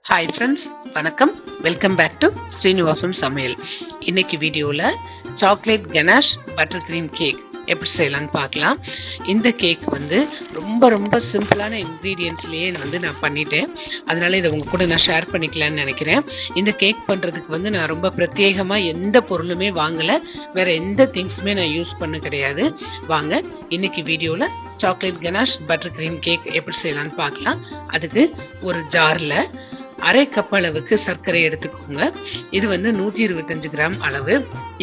Hi friends, வணக்கம். Welcome back to Srinivasam சமையல். இன்னைக்கு வீடியோவில் chocolate ganache butter cream cake எப்படி செய்யலான்னு பார்க்கலாம். இந்த கேக் ரொம்ப ரொம்ப சிம்பிளான இன்க்ரீடியன்ஸ்லேயே நான் பண்ணிட்டேன். அதனால இதை உங்கள் கூட நான் ஷேர் பண்ணிக்கலான்னு நினைக்கிறேன். இந்த கேக் பண்ணுறதுக்கு நான் ரொம்ப பிரத்யேகமாக எந்த பொருளுமே வாங்கலை, வேறு எந்த திங்ஸுமே நான் யூஸ் பண்ண கிடையாது. வாங்க இன்னைக்கு வீடியோவில் chocolate ganache butter cream cake எப்படி செய்யலான்னு பார்க்கலாம். அதுக்கு ஒரு ஜாரில் அரை கப் அளவுக்கு சர்க்கரை எடுத்துக்கோங்க. இது 125 கிராம் அளவு.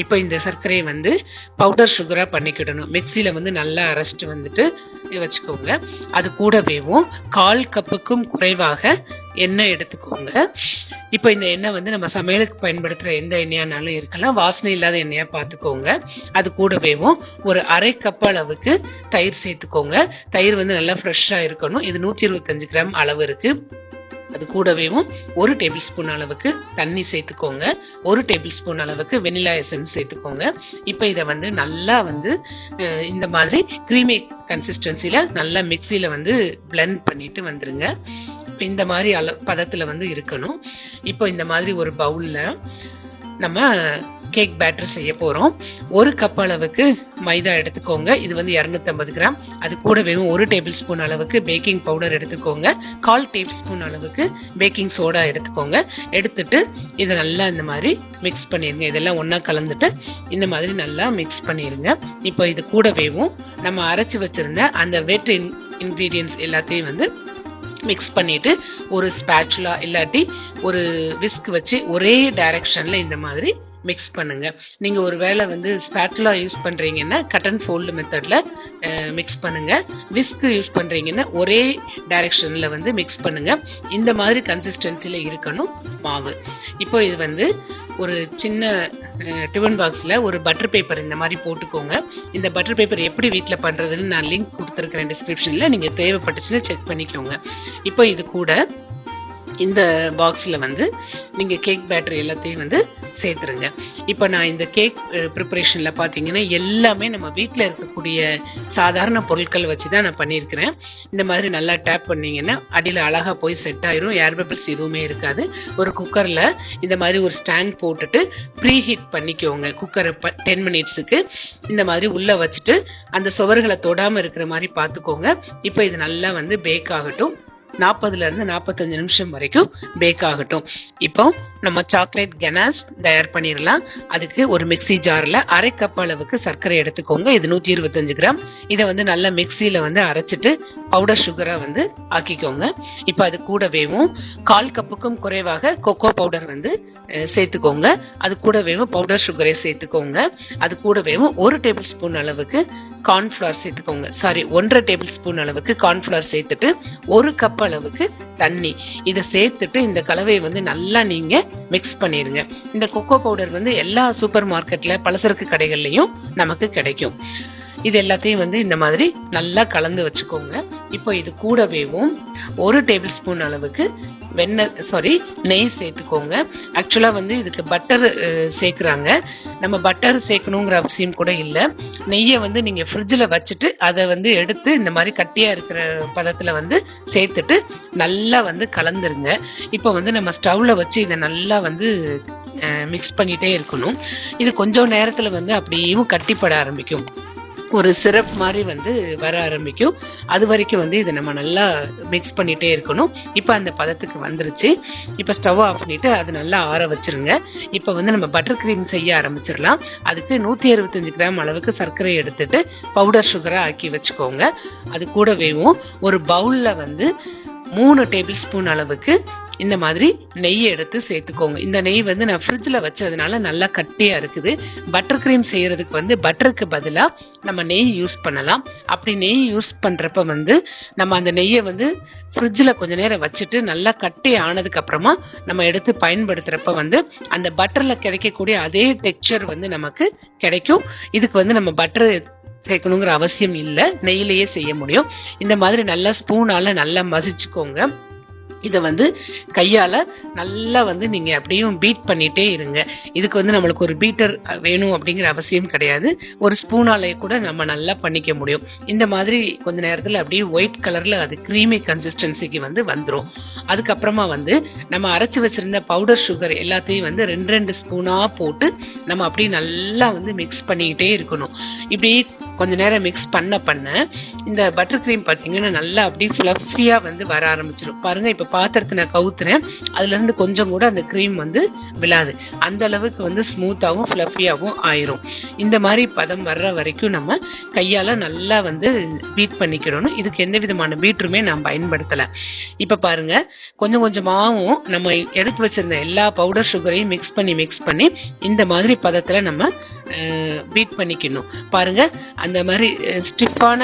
இப்போ இந்த சர்க்கரையை பவுடர் சுகராக பண்ணிக்கிடணும். மிக்சியில் நல்லா அரைச்சிட்டு வச்சுக்கோங்க. அது கூடவேவும் 1/4 கப்புக்கும் குறைவாக எண்ணெய் எடுத்துக்கோங்க. இப்போ இந்த எண்ணெய் நம்ம சமையலுக்கு பயன்படுத்துகிற எந்த எண்ணெயானாலும் இருக்கலாம், வாசனை இல்லாத எண்ணெயாக பார்த்துக்கோங்க. அது கூடவேவும் ஒரு அரை கப் அளவுக்கு தயிர் சேர்த்துக்கோங்க. தயிர் நல்லா ஃப்ரெஷ்ஷாக இருக்கணும். இது 125 கிராம் அளவு இருக்குது. அது கூடவேவும் 1 டேபிள் ஸ்பூன் அளவுக்கு தண்ணி சேர்த்துக்கோங்க. 1 டேபிள் ஸ்பூன் அளவுக்கு வெனிலா எசன்ஸ் சேர்த்துக்கோங்க. இப்போ இதை நல்லா இந்த மாதிரி க்ரீமி கன்சிஸ்டன்சியில் நல்லா மிக்சியில் பிளெண்ட் பண்ணிட்டு வந்துருங்க. இந்த மாதிரி பதத்தில் இருக்கணும். இப்போ இந்த மாதிரி ஒரு பவுலில் நம்ம கேக் பேட்டர் செய்ய போகிறோம். 1 கப் அளவுக்கு மைதா எடுத்துக்கோங்க. இது 250 கிராம். அது கூட வெறும் 1 டேபிள் ஸ்பூன் அளவுக்கு பேக்கிங் பவுடர் எடுத்துக்கோங்க. 1/4 டேபிள் ஸ்பூன் அளவுக்கு பேக்கிங் சோடா எடுத்துக்கோங்க. எடுத்துட்டு இதை நல்லா இந்த மாதிரி மிக்ஸ் பண்ணிடுங்க. இதெல்லாம் ஒன்றா கலந்துட்டு இந்த மாதிரி நல்லா மிக்ஸ் பண்ணிடுங்க. இப்போ இது கூடவேவும் நம்ம அரைச்சி வச்சிருந்த அந்த வெட் இன்க்ரீடியன்ஸ் எல்லாத்தையும் மிக்ஸ் பண்ணிட்டு ஒரு ஸ்பேச்சுலா இல்லாட்டி ஒரு விஸ்க் வச்சு ஒரே டைரக்ஷன்ல இந்த மாதிரி மிக்ஸ் பண்ணுங்க. நீங்க ஒரு வேளை ஸ்பேச்சுலா யூஸ் பண்றீங்கன்னா கட் அண்ட் ஃபோல்டு மெத்தட்ல மிக்ஸ் பண்ணுங்க. விஸ்க் யூஸ் பண்றீங்கன்னா ஒரே டைரக்ஷன்ல மிக்ஸ் பண்ணுங்க. இந்த மாதிரி கன்சிஸ்டன்சில இருக்கணும் மாவு. இப்போ இது ஒரு சின்ன டிஃபன் பாக்ஸில் ஒரு பட்டர் பேப்பர் இந்த மாதிரி போட்டுக்கோங்க. இந்த பட்டர் பேப்பர் எப்படி வீட்டில் பண்ணுறதுன்னு நான் லிங்க் கொடுத்துருக்கிறேன் டிஸ்கிரிப்ஷனில். நீங்கள் தேவைப்பட்டுச்சுன்னா செக் பண்ணிக்கோங்க. இப்போ இது கூட இந்த பாக்ஸில் நீங்கள் கேக் பேட்டர் எல்லாத்தையும் சேர்த்துருங்க. இப்போ நான் இந்த கேக் ப்ரிப்பரேஷனில் பார்த்தீங்கன்னா எல்லாமே நம்ம வீட்டில் இருக்கக்கூடிய சாதாரண பொருட்கள் வச்சு தான் நான் பண்ணியிருக்கிறேன். இந்த மாதிரி நல்லா டேப் பண்ணிங்கன்னா அடியில் அழகாக போய் செட் ஆயிரும். ஏர் பபிள்ஸ் எதுவுமே இருக்காது. ஒரு குக்கரில் இந்த மாதிரி ஒரு ஸ்டாண்ட் போட்டுட்டு ப்ரீ ஹீட் பண்ணிக்கோங்க. குக்கரை 10 மினிட்ஸுக்கு இந்த மாதிரி உள்ளே வச்சுட்டு அந்த சுவர்களை தொடாமல் இருக்கிற மாதிரி பார்த்துக்கோங்க. இப்போ இது நல்லா பேக் ஆகட்டும். 40லேருந்து 45 நிமிஷம் வரைக்கும் பேக் ஆகட்டும். இப்போ நம்ம சாக்லேட் கனாஷ் தயார் பண்ணிடலாம். அதுக்கு ஒரு மிக்சி ஜாரில் அரை கப் அளவுக்கு சர்க்கரை எடுத்துக்கோங்க. இது 125 கிராம். இதை நல்லா மிக்சியில் அரைச்சிட்டு பவுடர் சுகராக ஆக்கிக்கோங்க. இப்போ அது கூடவேவும் 1/4 கப்புக்கும் குறைவாக கொக்கோ பவுடர் சேர்த்துக்கோங்க. அது கூடவேவும் பவுடர் சுகரை சேர்த்துக்கோங்க. அது கூடவேவும் 1 டேபிள் ஸ்பூன் அளவுக்கு கார்ன்ஃப்ளவர் சேர்த்துக்கோங்க. 1.5 டேபிள் ஸ்பூன் அளவுக்கு கார்ன்ஃப்ளவர் சேர்த்துட்டு 1 கப் அளவுக்கு தண்ணி இதை சேர்த்துட்டு இந்த கலவையை நல்லா நீங்க மிக்ஸ் பண்ணிருங்க. இந்த கொக்கோ பவுடர் எல்லா சூப்பர் மார்க்கெட்ல பலசரக்கு கடைகள்லயும் நமக்கு கிடைக்கும். இது எல்லாத்தையும் இந்த மாதிரி நல்லா கலந்து வச்சுக்கோங்க. இப்போ இது கூடவேவும் 1 டேபிள் ஸ்பூன் அளவுக்கு நெய் சேர்த்துக்கோங்க. ஆக்சுவலா இதுக்கு பட்டர் சேர்க்குறாங்க. நம்ம பட்டர் சேர்க்கணுங்கிற அவசியம் கூட இல்லை. நெய்யை நீங்க ஃப்ரிட்ஜில் வச்சுட்டு அதை எடுத்து இந்த மாதிரி கட்டியா இருக்கிற பதத்துல சேர்த்துட்டு நல்லா கலந்துருங்க. இப்போ நம்ம ஸ்டவ்ல வச்சு இதை நல்லா மிக்ஸ் பண்ணிட்டே இருக்கணும். இது கொஞ்சம் நேரத்துல அப்படியும் கட்டிப்பட ஆரம்பிக்கும். ஒரு சிரப் மாதிரி வர ஆரம்பிக்கும். அது வரைக்கும் இதை நம்ம நல்லா மிக்ஸ் பண்ணிட்டே இருக்கணும். இப்போ அந்த பதத்துக்கு வந்துருச்சு. இப்போ ஸ்டவ் ஆஃப் பண்ணிட்டு அது நல்லா ஆற வச்சிருங்க. இப்போ நம்ம பட்டர் க்ரீம் செய்ய ஆரம்பிச்சிடலாம். அதுக்கு 165 கிராம் அளவுக்கு சர்க்கரை எடுத்துட்டு பவுடர் சுகரா ஆக்கி வச்சுக்கோங்க. அது கூடவேவும் ஒரு பவுல்ல 3 டேபிள் ஸ்பூன் அளவுக்கு இந்த மாதிரி நெய் எடுத்து சேர்த்துக்கோங்க. இந்த நெய் நான் ஃப்ரிட்ஜில் வச்சதுனால நல்லா கட்டியா இருக்குது. பட்டர் க்ரீம் செய்யறதுக்கு பட்டருக்கு பதிலாக நம்ம நெய் யூஸ் பண்ணலாம். அப்படி நெய் யூஸ் பண்றப்ப நம்ம அந்த நெய்யை ஃப்ரிட்ஜில் கொஞ்ச நேரம் வச்சுட்டு நல்லா கட்டி ஆனதுக்கு அப்புறமா நம்ம எடுத்து பயன்படுத்துறப்ப அந்த பட்டர்ல கிடைக்கக்கூடிய அதே டெக்ஸ்சர் நமக்கு கிடைக்கும். இதுக்கு நம்ம பட்டர் சேர்க்கணுங்கிற அவசியம் இல்லை, நெய்யிலேயே செய்ய முடியும். இந்த மாதிரி நல்லா ஸ்பூனால நல்லா மசிச்சுக்கோங்க. இதை வந்து கையால் நல்லா வந்து நீங்கள் அப்படியும் பீட் பண்ணிகிட்டே இருங்க. இதுக்கு வந்து நம்மளுக்கு ஒரு பீட்டர் வேணும் அப்படிங்கிற அவசியம் கிடையாது. ஒரு ஸ்பூனாலே கூட நம்ம நல்லா பண்ணிக்க முடியும். இந்த மாதிரி கொஞ்ச நேரத்தில் அப்படியே ஒயிட் கலரில் அது க்ரீமி கன்சிஸ்டன்சிக்கு வந்து வந்துடும். அதுக்கப்புறமா வந்து நம்ம அரைச்சி வச்சுருந்த பவுடர் சுகர் எல்லாத்தையும் வந்து 2 ஸ்பூனாக போட்டு நம்ம அப்படியே நல்லா வந்து மிக்ஸ் பண்ணிக்கிட்டே இருக்கணும். இப்படி கொஞ்ச நேரம் மிக்ஸ் பண்ண இந்த பட்டர் க்ரீம் பார்த்தீங்கன்னா நல்லா அப்படியே ஃப்ளஃபியாக வந்து வர ஆரம்பிச்சிடும். பாருங்கள், இப்போ பாத்திரத்தை நான் கவுத்துறேன், அதுலேருந்து கொஞ்சம் கூட அந்த க்ரீம் வந்து விழாது. அந்த அளவுக்கு வந்து ஸ்மூத்தாகவும் ஃப்ளஃபியாகவும் ஆயிரும். இந்த மாதிரி பதம் வர்ற வரைக்கும் நம்ம கையால் நல்லா வந்து பீட் பண்ணிக்கிறணும். இதுக்கு எந்த விதமான பீட்டருமே நான் பயன்படுத்தலை. இப்போ பாருங்கள், கொஞ்சம் கொஞ்சமாகவும் நம்ம எடுத்து வச்சிருந்த எல்லா பவுடர் சுகரையும் மிக்ஸ் பண்ணி இந்த மாதிரி பதத்தில் நம்ம பீட் பண்ணிக்கணும். பாருங்கள், அந்த மாதிரி ஸ்டிஃபான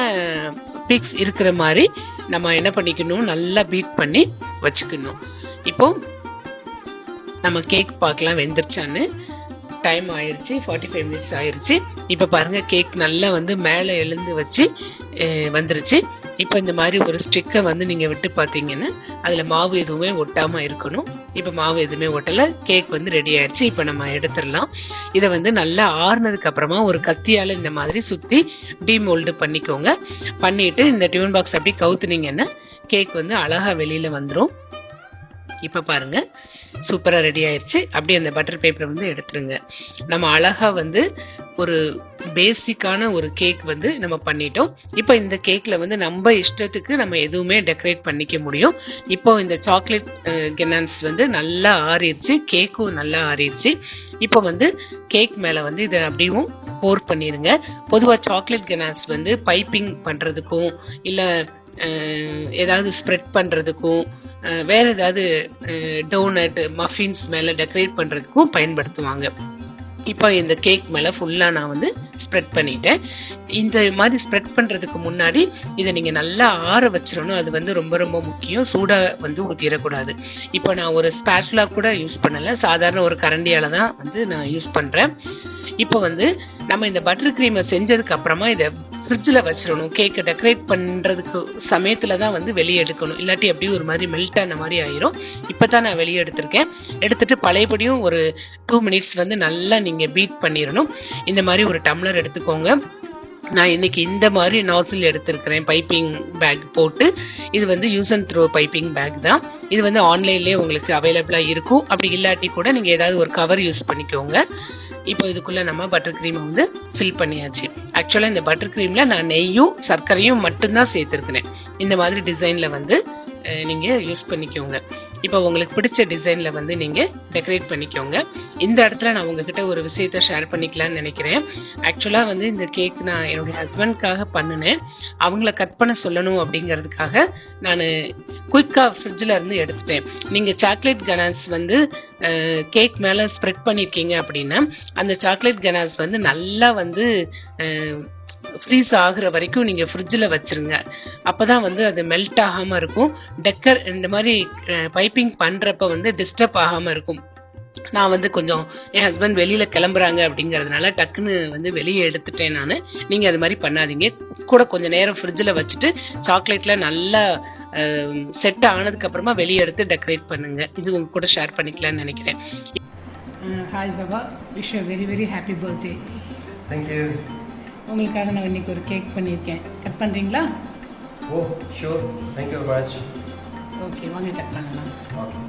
பீக்ஸ் இருக்கிற மாதிரி நம்ம என்ன பண்ணிக்கணும், நல்லா பீட் பண்ணி வச்சுக்கணும். இப்போ நம்ம கேக் பார்க்கலாம் வெந்துருச்சான்னு. டைம் ஆயிடுச்சு, 45 மினிட்ஸ் ஆயிடுச்சு. இப்போ பாருங்க, கேக் நல்லா வந்து மேலே எழுந்து வச்சு வந்துருச்சு. இப்போ இந்த மாதிரி ஒரு ஸ்டிக்கை வந்து நீங்கள் விட்டு பார்த்தீங்கன்னா அதில் மாவு எதுவுமே ஒட்டாமல் இருக்கணும். இப்போ மாவு எதுவுமே ஒட்டலை, கேக் வந்து ரெடி ஆயிடுச்சு. இப்போ நம்ம எடுத்துடலாம். இதை வந்து நல்லா ஆறுனதுக்கு அப்புறமா ஒரு கத்தியால் இந்த மாதிரி சுற்றி டீமோல்டு பண்ணிக்கோங்க. பண்ணிட்டு இந்த டிஃபன் பாக்ஸ் அப்படி கவுத்துனீங்கன்னா கேக் வந்து அழகா வெளியில வந்துடும். இப்போ பாருங்க, சூப்பராக ரெடி ஆயிடுச்சு. அப்படியே அந்த பட்டர் பேப்பரை வந்து எடுத்துருங்க. நம்ம அழகா வந்து ஒரு பேசிக்கான ஒரு கேக் வந்து நம்ம பண்ணிட்டோம். இப்போ இந்த கேக்கில் வந்து நம்ம இஷ்டத்துக்கு நம்ம எதுவுமே டெக்கரேட் பண்ணிக்க முடியும். இப்போ இந்த சாக்லேட் கெனான்ஸ் வந்து நல்லா ஆறிடுச்சு, கேக்கும் நல்லா ஆறிடுச்சு. இப்போ வந்து கேக் மேலே வந்து இதை அப்படியும் போர் பண்ணிடுங்க. பொதுவாக சாக்லேட் கெனான்ஸ் வந்து பைப்பிங் பண்ணுறதுக்கும் இல்லை ஏதாவது ஸ்ப்ரெட் பண்ணுறதுக்கும் வேற ஏதாவது டோனட் மஃபின்ஸ் மேலே டெக்கரேட் பண்ணுறதுக்கும் பயன்படுத்துவாங்க. இப்போ இந்த கேக் மேலே ஃபுல்லாக நான் வந்து ஸ்ப்ரெட் பண்ணிட்டேன். இந்த மாதிரி ஸ்ப்ரெட் பண்ணுறதுக்கு முன்னாடி இதை நீங்கள் நல்லா ஆற வச்சிடணும். அது வந்து ரொம்ப ரொம்ப முக்கியம். சூடாக வந்து ஊற்றிடக்கூடாது. இப்போ நான் ஒரு ஸ்பேச்சுலா கூட யூஸ் பண்ணலை, சாதாரண ஒரு கரண்டியால் தான் வந்து நான் யூஸ் பண்ணுறேன். இப்போ வந்து நம்ம இந்த பட்டர் க்ரீமை செஞ்சதுக்கு அப்புறமா இதை ஃப்ரிட்ஜில் வச்சிடணும். கேக்கை டெக்கரேட் பண்ணுறதுக்கு சமயத்தில் தான் வந்து வெளியே எடுக்கணும், இல்லாட்டி அப்படியே ஒரு மாதிரி மெல்ட் ஆன மாதிரி ஆயிரும். இப்போ தான் நான் வெளியே எடுத்திருக்கேன். எடுத்துட்டு பழையபடியும் ஒரு 2 மினிட்ஸ் வந்து நல்லா நீங்கள் பீட் பண்ணிடணும். இந்த மாதிரி ஒரு டம்ளர் எடுத்துக்கோங்க. நான் இன்னைக்கு இந்த மாதிரி நாசில் எடுத்திருக்கிறேன், பைப்பிங் பேக் போட்டு. இது வந்து use and throw piping back தான். இது வந்து ஆன்லைன்லேயே உங்களுக்கு அவைலபிளாக இருக்கும். அப்படி இல்லாட்டி கூட நீங்கள் ஏதாவது ஒரு கவர் யூஸ் பண்ணிக்கோங்க. இப்போ இதுக்குள்ளே நம்ம பட்டர் க்ரீமை வந்து ஃபில் பண்ணியாச்சு. ஆக்சுவலாக இந்த பட்டர் க்ரீமில் நான் நெய்யும் சர்க்கரையும் மட்டும்தான் சேர்த்துருக்கிறேன். இந்த மாதிரி டிசைனில் வந்து நீங்கள் யூஸ் பண்ணிக்கோங்க. இப்போ உங்களுக்கு பிடிச்ச டிசைனில் வந்து நீங்கள் டெக்கரேட் பண்ணிக்கோங்க. இந்த இடத்துல நான் உங்ககிட்ட ஒரு விஷயத்தை ஷேர் பண்ணிக்கலான்னு நினைக்கிறேன். ஆக்சுவலாக வந்து இந்த கேக் நான் என்னுடைய ஹஸ்பண்ட்காக பண்ணினேன். அவங்கள கட் பண்ண சொல்லணும் அப்படிங்கிறதுக்காக நான் குயிக்காக ஃப்ரிட்ஜில் இருந்து எடுத்துட்டேன். நீங்கள் சாக்லேட் கனாஸ் வந்து கேக் மேலே ஸ்ப்ரெட் பண்ணியிருக்கீங்க அப்படின்னா அந்த சாக்லேட் கனாஸ் வந்து நல்லா வந்து ஃப்ரீஸ் ஆகுற வரைக்கும் நீங்கள் ஃப்ரிட்ஜில் வச்சுருங்க. அப்போ தான் வந்து அது மெல்ட் ஆகாமல் இருக்கும். இந்த மாதிரி பைப்பிங் பண்ணுறப்ப வந்து டிஸ்டர்ப் ஆகாமல் இருக்கும். நான் வந்து கொஞ்சம் என் ஹஸ்பண்ட் வெளியில் கிளம்புறாங்க அப்படிங்கிறதுனால டக்குன்னு வந்து வெளியே எடுத்துட்டேன் நான். நீங்கள் அது மாதிரி பண்ணாதீங்க. கூட கொஞ்சம் நேரம் ஃப்ரிட்ஜில் வச்சுட்டு சாக்லேட்டில் நல்லா செட் ஆனதுக்கப்புறமா வெளியே எடுத்து டெக்கரேட் பண்ணுங்கள். இது உங்க கூட ஷேர் பண்ணிக்கலான்னு நினைக்கிறேன். Hi Baba, wish you very very happy birthday. Thank you. உங்களுக்காக நான் இன்னைக்கு ஒரு கேக் பண்ணியிருக்கேன். கட் பண்ணுறீங்களா? ஓ sure, thank you very much. Okay, வாங்க கட் பண்ணலாம். ஓகே.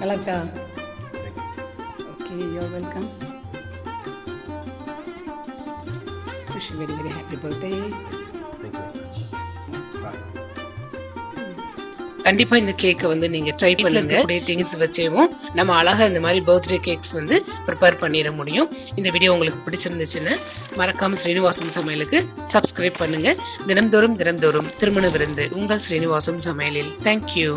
நல்லா இருக்கா? Okay, you welcome. Wish you very very happy birthday. கண்டிப்பாக இந்த கேக்கை வந்து நீங்கள் ட்ரை பண்ணுங்க. திங்ஸ் வச்சேவும் நம்ம அழகாக இந்த மாதிரி பர்த்டே கேக்ஸ் வந்து ப்ரிப்பேர் பண்ணிட முடியும். இந்த வீடியோ உங்களுக்கு பிடிச்சிருந்துச்சுன்னா மறக்காமல் ஸ்ரீனிவாசம் சமையலுக்கு சப்ஸ்கிரைப் பண்ணுங்கள். தினம்தோறும் திருமண விருந்து உங்கள் ஸ்ரீனிவாசம் சமையலில். தேங்க்யூ.